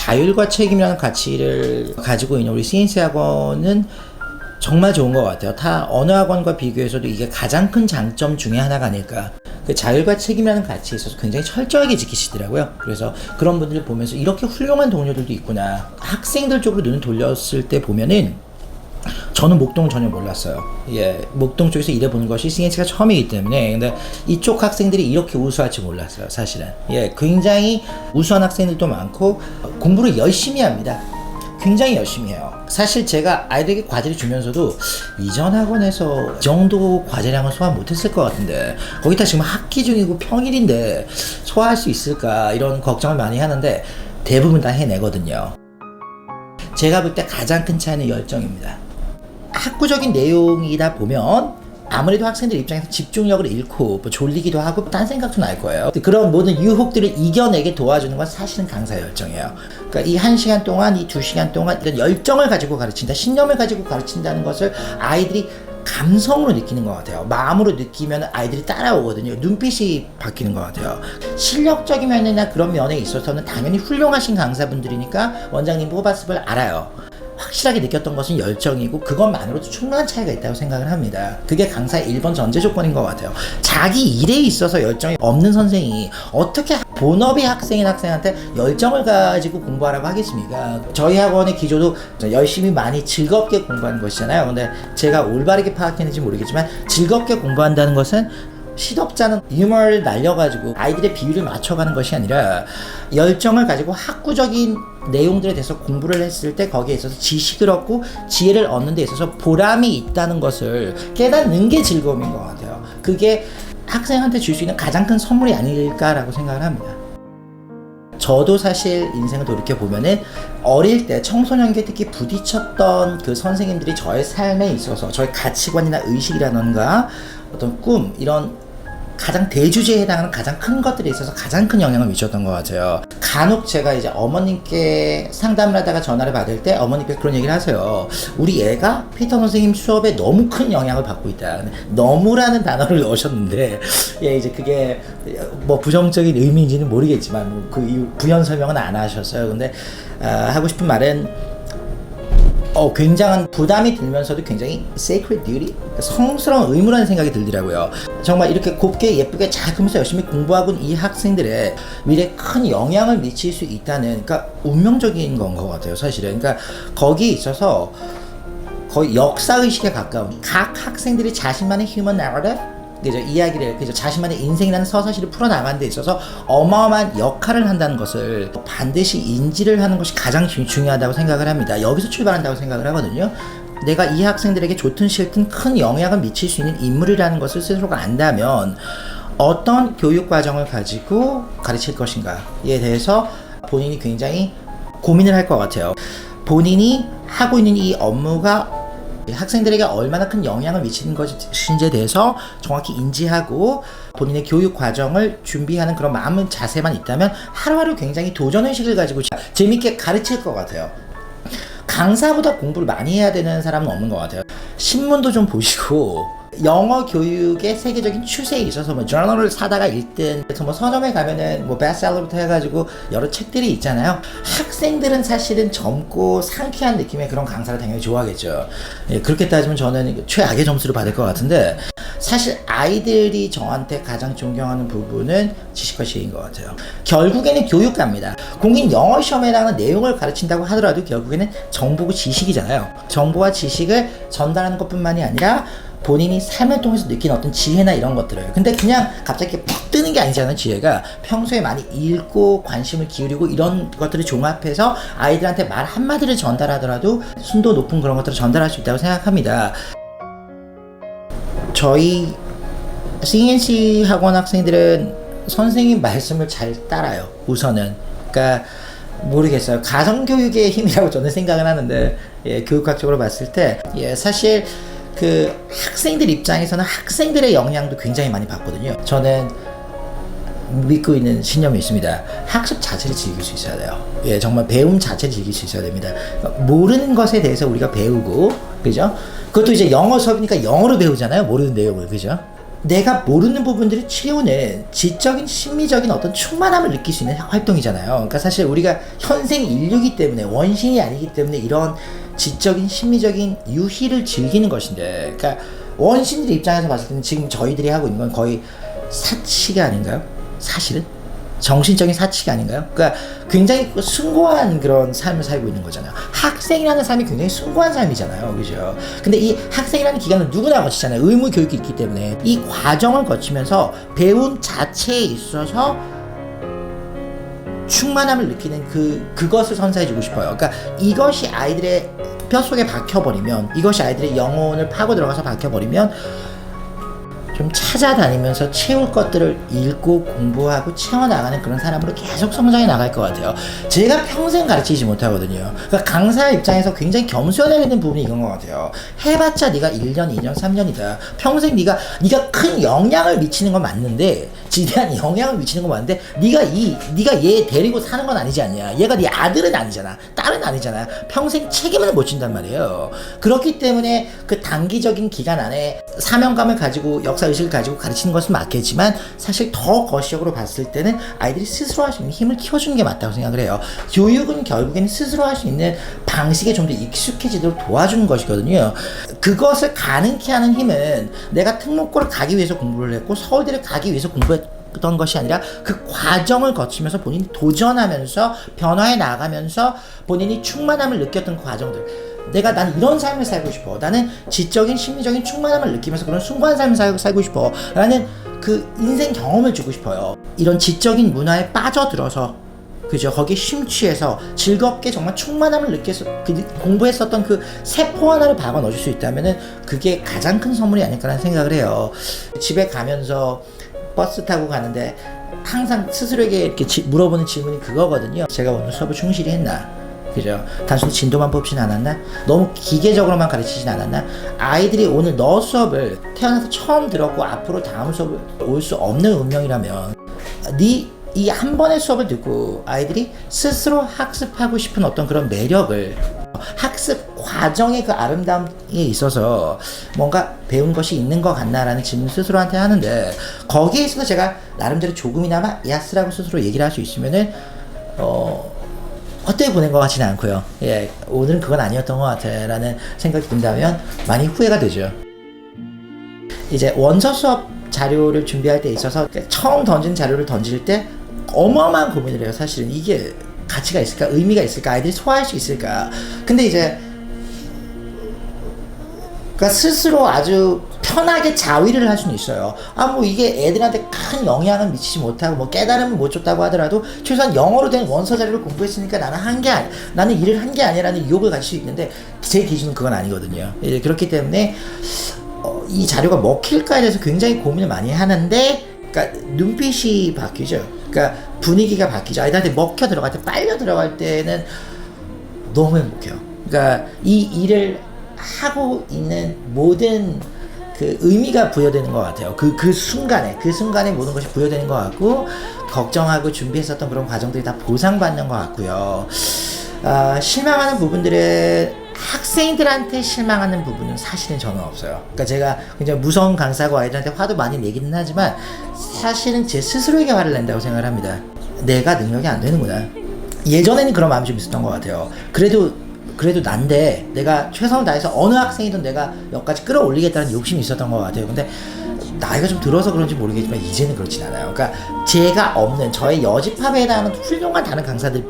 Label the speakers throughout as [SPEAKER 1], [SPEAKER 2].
[SPEAKER 1] 자율과 책임이라는 가치를 가지고 있는 우리 CNC 학원은 정말 좋은 것 같아요. 다 어느 학원과 비교해서도 이게 가장 큰 장점 중에 하나가 아닐까. 그 자율과 책임이라는 가치에 있어서 굉장히 철저하게 지키시더라고요. 그래서 그런 분들을 보면서 이렇게 훌륭한 동료들도 있구나. 학생들 쪽으로 눈을 돌렸을 때 보면은 저는 목동 전혀 몰랐어요. 예, 목동 쪽에서 일해보는 것이 CNC가 처음이기 때문에. 근데 이쪽 학생들이 이렇게 우수할 줄 몰랐어요, 사실은. 예, 굉장히 우수한 학생들도 많고 공부를 열심히 합니다. 굉장히 열심히 해요. 사실 제가 아이들에게 과제를 주면서도 이전 학원에서 이 정도 과제량을 소화 못했을 것 같은데, 거기다 지금 학기 중이고 평일인데 소화할 수 있을까 이런 걱정을 많이 하는데 대부분 다 해내거든요. 제가 볼 때 가장 큰 차이는 열정입니다. 학구적인 내용이다 보면 아무래도 학생들 입장에서 집중력을 잃고 뭐 졸리기도 하고 딴 생각도 날 거예요. 그런 모든 유혹들을 이겨내게 도와주는 건 사실은 강사의 열정이에요. 그러니까 이 1시간 동안, 이 2시간 동안 이런 열정을 가지고 가르친다, 신념을 가지고 가르친다는 것을 아이들이 감성으로 느끼는 것 같아요. 마음으로 느끼면 아이들이 따라오거든요. 눈빛이 바뀌는 것 같아요. 실력적인 면이나 그런 면에 있어서는 당연히 훌륭하신 강사분들이니까 원장님 뽑았음을 알아요. 확실하게 느꼈던 것은 열정이고 그것만으로도 충분한 차이가 있다고 생각을 합니다. 그게 강사의 1번 전제 조건인 것 같아요. 자기 일에 있어서 열정이 없는 선생이 어떻게 본업이 학생인 학생한테 열정을 가지고 공부하라고 하겠습니까? 저희 학원의 기조도 열심히 많이 즐겁게 공부하는 것이잖아요. 근데 제가 올바르게 파악했는지 모르겠지만 즐겁게 공부한다는 것은 시덥잖은 유머를 날려가지고 아이들의 비율을 맞춰가는 것이 아니라 열정을 가지고 학구적인 내용들에 대해서 공부를 했을 때 거기에 있어서 지식을 얻고 지혜를 얻는 데 있어서 보람이 있다는 것을 깨닫는 게 즐거움인 것 같아요. 그게 학생한테 줄 수 있는 가장 큰 선물이 아닐까라고 생각을 합니다. 저도 사실 인생을 돌이켜보면은 어릴 때 청소년기에 특히 부딪혔던 그 선생님들이 저의 삶에 있어서 저의 가치관이나 의식이라던가 어떤 꿈 이런 가장 대주제에 해당하는 가장 큰 것들에 있어서 가장 큰 영향을 미쳤던 것 같아요. 간혹 제가 이제 어머님께 상담을 하다가 전화를 받을 때 어머님께서 그런 얘기를 하세요. 우리 애가 피터 선생님 수업에 너무 큰 영향을 받고 있다. 너무라는 단어를 넣으셨는데, 예, 이제 그게 뭐 부정적인 의미인지는 모르겠지만 그 이유 부연 설명은 안 하셨어요. 근데 하고 싶은 말은 굉장한 부담이 들면서도 굉장히 sacred duty? 성스러운 의무라는 생각이 들더라고요. 정말 이렇게 곱게 예쁘게 잘 크면서 열심히 공부하고 있는 이 학생들의 미래에 큰 영향을 미칠 수 있다는, 그러니까 운명적인 건 것 같아요, 사실은. 그러니까 거기에 있어서 거의 역사의식에 가까운 각 학생들이 자신만의 human narrative, 그죠? 이야기를, 그죠? 자신만의 인생이라는 서사시를 풀어나가는 데 있어서 어마어마한 역할을 한다는 것을 반드시 인지를 하는 것이 가장 중요하다고 생각을 합니다. 여기서 출발한다고 생각을 하거든요. 내가 이 학생들에게 좋든 싫든 큰 영향을 미칠 수 있는 인물이라는 것을 스스로가 안다면 어떤 교육 과정을 가지고 가르칠 것인가에 대해서 본인이 굉장히 고민을 할 것 같아요. 본인이 하고 있는 이 업무가 학생들에게 얼마나 큰 영향을 미치는 것인지에 대해서 정확히 인지하고 본인의 교육 과정을 준비하는 그런 마음의 자세만 있다면 하루하루 굉장히 도전의식을 가지고 재밌게 가르칠 것 같아요. 강사보다 공부를 많이 해야 되는 사람은 없는 것 같아요. 신문도 좀 보시고 영어 교육의 세계적인 추세에 있어서 뭐 저널을 사다가 읽든 뭐 서점에 가면은 뭐 베스트셀러부터 해가지고 여러 책들이 있잖아요. 학생들은 사실은 젊고 상쾌한 느낌의 그런 강사를 당연히 좋아하겠죠. 예, 그렇게 따지면 저는 최악의 점수를 받을 것 같은데, 사실 아이들이 저한테 가장 존경하는 부분은 지식과 지혜인 것 같아요. 결국에는 교육갑니다. 공인 영어 시험에 해당하는 내용을 가르친다고 하더라도 결국에는 정보고 지식이잖아요. 정보와 지식을 전달하는 것뿐만이 아니라 본인이 삶을 통해서 느낀 어떤 지혜나 이런 것들을, 근데 그냥 갑자기 팍 뜨는 게 아니잖아요. 지혜가 평소에 많이 읽고 관심을 기울이고 이런 것들을 종합해서 아이들한테 말 한마디를 전달하더라도 순도 높은 그런 것들을 전달할 수 있다고 생각합니다. 저희 CNC 학원 학생들은 선생님 말씀을 잘 따라요, 우선은. 그러니까 모르겠어요. 가정교육의 힘이라고 저는 생각을 하는데, 예, 교육학적으로 봤을 때, 예, 사실 그 학생들 입장에서는 학생들의 영향도 굉장히 많이 받거든요. 저는 믿고 있는 신념이 있습니다. 학습 자체를 즐길 수 있어야 돼요. 예, 정말 배움 자체를 즐길 수 있어야 됩니다. 모르는 것에 대해서 우리가 배우고, 그죠? 그것도 이제 영어 수업이니까 영어로 배우잖아요. 모르는 내용을, 그죠? 내가 모르는 부분들을 채우는 지적인 심미적인 어떤 충만함을 느낄 수 있는 활동이잖아요. 그러니까 사실 우리가 현생 인류이기 때문에, 원신이 아니기 때문에 이런 지적인 심미적인 유희를 즐기는 것인데, 그러니까 원신들 입장에서 봤을 때는 지금 저희들이 하고 있는 건 거의 사치가 아닌가요? 사실은? 정신적인 사치가 아닌가요? 그러니까 굉장히 숭고한 그런 삶을 살고 있는 거잖아요. 학생이라는 삶이 굉장히 숭고한 삶이잖아요. 그죠? 근데 이 학생이라는 기간은 누구나 거치잖아요. 의무 교육이 있기 때문에. 이 과정을 거치면서 배운 자체에 있어서 충만함을 느끼는 그것을 선사해주고 싶어요. 그러니까 이것이 아이들의 뼛속에 박혀버리면, 이것이 아이들의 영혼을 파고 들어가서 박혀버리면 좀 찾아다니면서 채울 것들을 읽고 공부하고 채워나가는 그런 사람으로 계속 성장해 나갈 것 같아요. 제가 평생 가르치지 못하거든요. 그러니까 강사 입장에서 굉장히 겸손해야 되는 부분이 이건 것 같아요. 해봤자 네가 1년, 2년, 3년이다. 평생 네가 큰 영향을 미치는 건 맞는데, 지대한 영향을 미치는 건 맞는데, 네가 얘 데리고 사는 건 아니지 않냐. 얘가 네 아들은 아니잖아. 딸은 아니잖아. 평생 책임을 못 진단 말이에요. 그렇기 때문에 그 단기적인 기간 안에 사명감을 가지고 역사의식을 가지고 가르치는 것은 맞겠지만, 사실 더 거시적으로 봤을 때는 아이들이 스스로 할 수 있는 힘을 키워주는 게 맞다고 생각을 해요. 교육은 결국에는 스스로 할 수 있는 방식에 좀 더 익숙해지도록 도와주는 것이거든요. 그것을 가능케 하는 힘은 내가 특목고를 가기 위해서 공부를 했고 서울대를 가기 위해서 공부했던 것이 아니라 그 과정을 거치면서 본인이 도전하면서 변화해 나가면서 본인이 충만함을 느꼈던 그 과정들. 난 이런 삶을 살고 싶어. 나는 지적인 심리적인 충만함을 느끼면서 그런 숭고한 삶을 살고 싶어. 라는 그 인생 경험을 주고 싶어요. 이런 지적인 문화에 빠져들어서, 그죠? 거기에 심취해서 즐겁게 정말 충만함을 느껴서 공부했었던 그 세포 하나를 박아 넣어줄 수 있다면은 그게 가장 큰 선물이 아닐까라는 생각을 해요. 집에 가면서 버스 타고 가는데 항상 스스로에게 이렇게 물어보는 질문이 그거거든요. 제가 오늘 수업을 충실히 했나? 그죠? 단순히 진도만 뽑진 않았나? 너무 기계적으로만 가르치진 않았나? 아이들이 오늘 너 수업을 태어나서 처음 들었고 앞으로 다음 수업을 올 수 없는 운명이라면, 이 한 번의 수업을 듣고 아이들이 스스로 학습하고 싶은 어떤 그런 매력을, 학습 과정의 그 아름다움에 있어서 뭔가 배운 것이 있는 것 같나라는 질문을 스스로한테 하는데, 거기에 있어서 제가 나름대로 조금이나마 야스라고 스스로 얘기를 할 수 있으면은 헛되이 보낸 것 같지는 않고요. 예, 오늘은 그건 아니었던 것 같아 라는 생각이 든다면 많이 후회가 되죠. 이제 원서 수업 자료를 준비할 때 있어서 처음 던진 자료를 던질 때 어마어마한 고민을 해요. 사실은 이게 가치가 있을까? 의미가 있을까? 아이들이 소화할 수 있을까? 근데 이제 그러니까 스스로 아주 편하게 자위를 할 수는 있어요. 뭐 이게 애들한테 큰 영향은 미치지 못하고 뭐 깨달음을 못 줬다고 하더라도 최소한 영어로 된 원서 자료를 공부했으니까 나는 일을 한 게 아니라는 유혹을 가질 수 있는데, 제 기준은 그건 아니거든요. 예, 그렇기 때문에 이 자료가 먹힐까에 대해서 굉장히 고민을 많이 하는데, 그러니까 눈빛이 바뀌죠. 그러니까 분위기가 바뀌죠. 아이들한테 먹혀 들어갈 때, 빨려 들어갈 때는 너무 행복해요. 그러니까 이 일을 하고 있는 모든 그 의미가 부여되는 것 같아요. 그 순간에 모든 것이 부여되는 것 같고, 걱정하고 준비했었던 그런 과정들이 다 보상받는 것 같고요. 실망하는 부분들은, 학생들한테 실망하는 부분은 사실은 저는 없어요. 그러니까 제가 굉장히 무서운 강사고 아이들한테 화도 많이 내기는 하지만, 사실은 제 스스로에게 화를 낸다고 생각을 합니다. 내가 능력이 안 되는구나. 예전에는 그런 마음이 좀 있었던 것 같아요. 그래도 난데 내가 최선을 다해서 어느 학생이든 내가 여기까지 끌어올리겠다는 욕심이 있었던 것 같아요. 근데 나이가 좀 들어서 그런지 모르겠지만 이제는 그렇진 않아요. 그러니까 제가 없는, 저의 여집합에 해당하는 훌륭한 다른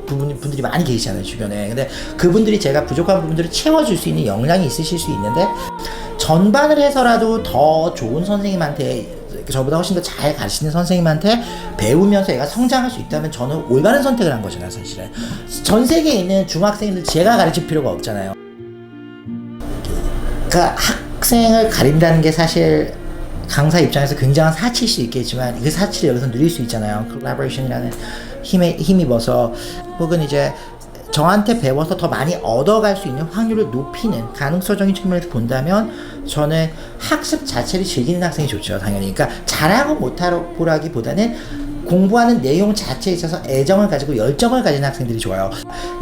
[SPEAKER 1] 분들이 많이 계시잖아요, 주변에. 근데 그분들이 제가 부족한 부분들을 채워줄 수 있는 역량이 있으실 수 있는데, 전반을 해서라도 더 좋은 선생님한테, 저보다 훨씬 더 잘 가르치는 선생님한테 배우면서 얘가 성장할 수 있다면 저는 올바른 선택을 한 거잖아요, 사실은. 전 세계에 있는 중학생들 제가 가르칠 필요가 없잖아요. 그러니까 학생을 가린다는 게 사실 강사 입장에서 굉장한 사치일 수 있겠지만, 그 사치를 여기서 누릴 수 있잖아요. 콜라보레이션이라는 힘입어서, 혹은 이제 저한테 배워서 더 많이 얻어갈 수 있는 확률을 높이는 가능성적인 측면에서 본다면, 저는 학습 자체를 즐기는 학생이 좋죠, 당연히. 그러니까 잘하고 못하고라기보다는 공부하는 내용 자체에 있어서 애정을 가지고 열정을 가진 학생들이 좋아요.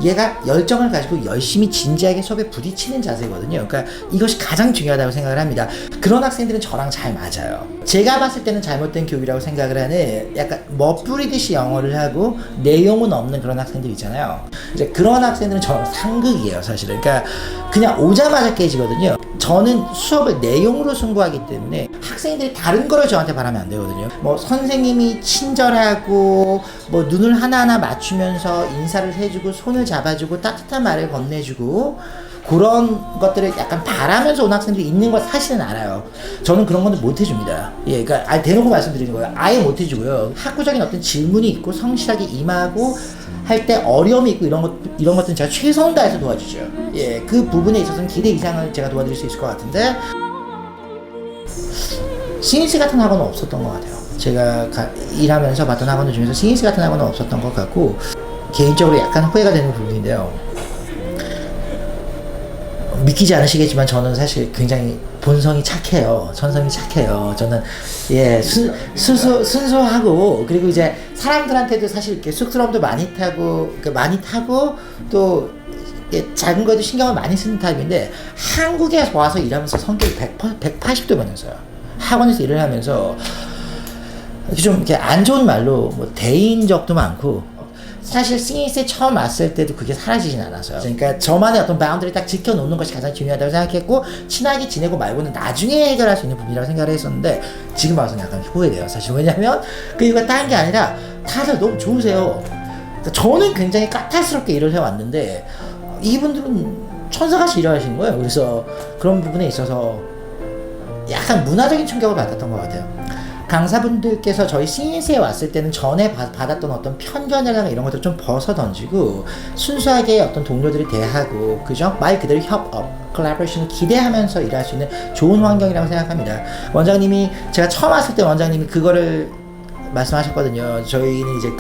[SPEAKER 1] 얘가 열정을 가지고 열심히 진지하게 수업에 부딪히는 자세거든요. 그러니까 이것이 가장 중요하다고 생각을 합니다. 그런 학생들은 저랑 잘 맞아요. 제가 봤을 때는 잘못된 교육이라고 생각을 하는 약간 멋부리듯이 영어를 하고 내용은 없는 그런 학생들 있잖아요. 이제 그런 학생들은 저랑 상극이에요, 사실은. 그러니까 그냥 오자마자 깨지거든요. 저는 수업을 내용으로 승부하기 때문에 학생들이 다른 거를 저한테 바라면 안 되거든요. 뭐 선생님이 친절하고 뭐 눈을 하나하나 맞추면서 인사를 해주고 손을 잡아주고 따뜻한 말을 건네주고 그런 것들을 약간 바라면서 온 학생들이 있는 걸 사실은 알아요. 저는 그런 건 못 해줍니다. 예, 그러니까 대놓고 말씀드리는 거예요. 아예 못 해주고요. 학구적인 어떤 질문이 있고 성실하게 임하고 할 때 어려움이 있고 이런 것들은 제가 최선을 다해서 도와주죠. 예, 그 부분에 있어서는 기대 이상을 제가 도와드릴 수 있을 것 같은데 CNC 같은 학원은 없었던 것 같아요. 제가 일하면서 봤던 학원들 중에서 CNC 같은 학원은 없었던 것 같고 개인적으로 약간 후회가 되는 부분인데요. 믿기지 않으시겠지만 저는 사실 굉장히 본성이 착해요. 전성이 착해요. 저는 예 순수하고 그리고 이제 사람들한테도 사실 이렇게 쑥스러움도 많이 타고 또 예, 작은 거에도 신경을 많이 쓰는 타입인데 한국에 와서 일하면서 성격이 180도 변했어요. 학원에서 일을 하면서 좀 이렇게 안 좋은 말로 뭐 대인 적도 많고 사실 CNC에 처음 왔을 때도 그게 사라지진 않았어요. 그러니까 저만의 어떤 바운드를 딱 지켜놓는 것이 가장 중요하다고 생각했고 친하게 지내고 말고는 나중에 해결할 수 있는 부분이라고 생각을 했었는데 지금 와서는 약간 후회돼요. 사실 왜냐면 그 이유가 다른 게 아니라 다들 너무 좋으세요. 그러니까 저는 굉장히 까탈스럽게 일을 해왔는데 이분들은 천사같이 일하시는 거예요. 그래서 그런 부분에 있어서 약간 문화적인 충격을 받았던 것 같아요. 강사분들께서 저희 CNC에 왔을 때는 전에 받았던 어떤 편견이나 이런 것들 좀 벗어 던지고 순수하게 어떤 동료들이 대하고 그죠? 말 그대로 협업, 콜라보레이션을 기대하면서 일할 수 있는 좋은 환경이라고 생각합니다. 원장님이 제가 처음 왔을 때 원장님이 그거를 말씀하셨거든요. 저희는 이제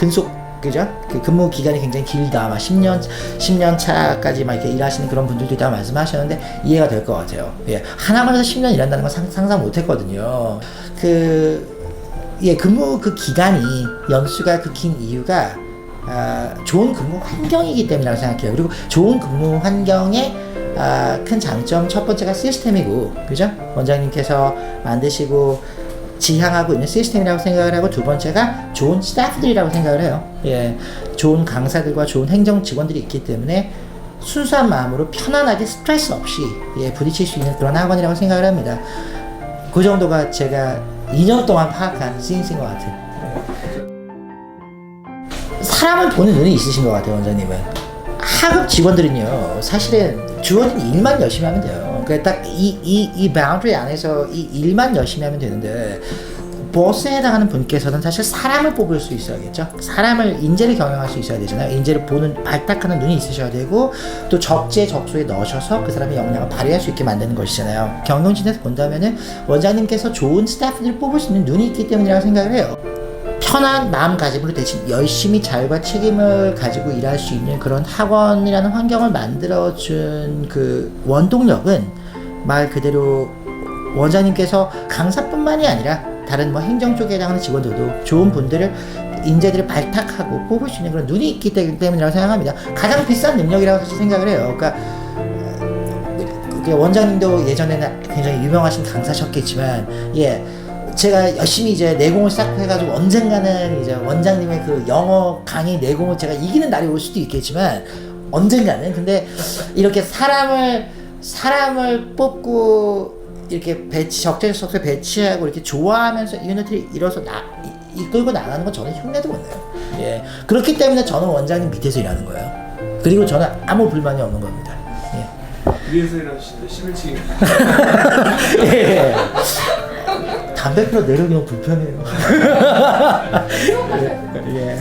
[SPEAKER 1] 그죠? 그 근무 기간이 굉장히 길다. 막 10년 차까지 막 이렇게 일하시는 그런 분들도 있다고 말씀하셨는데 이해가 될 것 같아요. 예. 하나만에서 10년 일한다는 건 상상 못 했거든요. 근무 그 기간이 연수가 그 긴 이유가 좋은 근무 환경이기 때문이라고 생각해요. 그리고 좋은 근무 환경의 큰 장점 첫 번째가 시스템이고, 그죠? 원장님께서 만드시고 지향하고 있는 시스템이라고 생각을 하고 두 번째가 좋은 스태프들이라고 생각을 해요. 예, 좋은 강사들과 좋은 행정 직원들이 있기 때문에 순수한 마음으로 편안하게 스트레스 없이 부딪힐 수 있는 그런 학원이라고 생각을 합니다. 그 정도가 제가 2년 동안 파악한 CNC인 것 같아요. 사람을 보는 눈이 있으신 것 같아요, 원장님은. 하급 직원들은요, 사실은 주어진 일만 열심히 하면 돼요. 그러니까 딱 이 바운더리 안에서 이 일만 열심히 하면 되는데, 보스에 해당하는 분께서는 사실 사람을 뽑을 수 있어야겠죠. 사람을, 인재를 경영할 수 있어야 되잖아요. 인재를 보는, 발탁하는 눈이 있으셔야 되고, 또 적재적소에 넣으셔서 그 사람의 역량을 발휘할 수 있게 만드는 것이잖아요. 경영진에서 본다면은 원장님께서 좋은 스태프들을 뽑을 수 있는 눈이 있기 때문이라고 생각을 해요. 편한 마음가짐으로 대신 열심히 자율과 책임을 가지고 일할 수 있는 그런 학원이라는 환경을 만들어준 그 원동력은 말 그대로 원장님께서 강사뿐만이 아니라 다른 뭐 행정 쪽에 해당하는 직원들도 좋은 분들을 인재들을 발탁하고 뽑을 수 있는 그런 눈이 있기 때문이라고 생각합니다. 가장 비싼 능력이라고 사실 생각을 해요. 그러니까 원장님도 예전에는 굉장히 유명하신 강사셨겠지만 제가 열심히 이제 내공을 싹 해가지고 언젠가는 이제 원장님의 그 영어 강의 내공을 제가 이기는 날이 올 수도 있겠지만 언젠가는 근데 이렇게 사람을 뽑고 이렇게 적재적소에 배치하고 이렇게 좋아하면서 유니티를 이끌고 나가는 건 저는 흉내도 못 내요. 예. 그렇기 때문에 저는 원장님 밑에서 일하는 거예요. 그리고 저는 아무 불만이 없는 겁니다.
[SPEAKER 2] 위에서 일하시는데 11층이
[SPEAKER 1] 예. 담배 피러 내려오기 너무 불편해요. 예.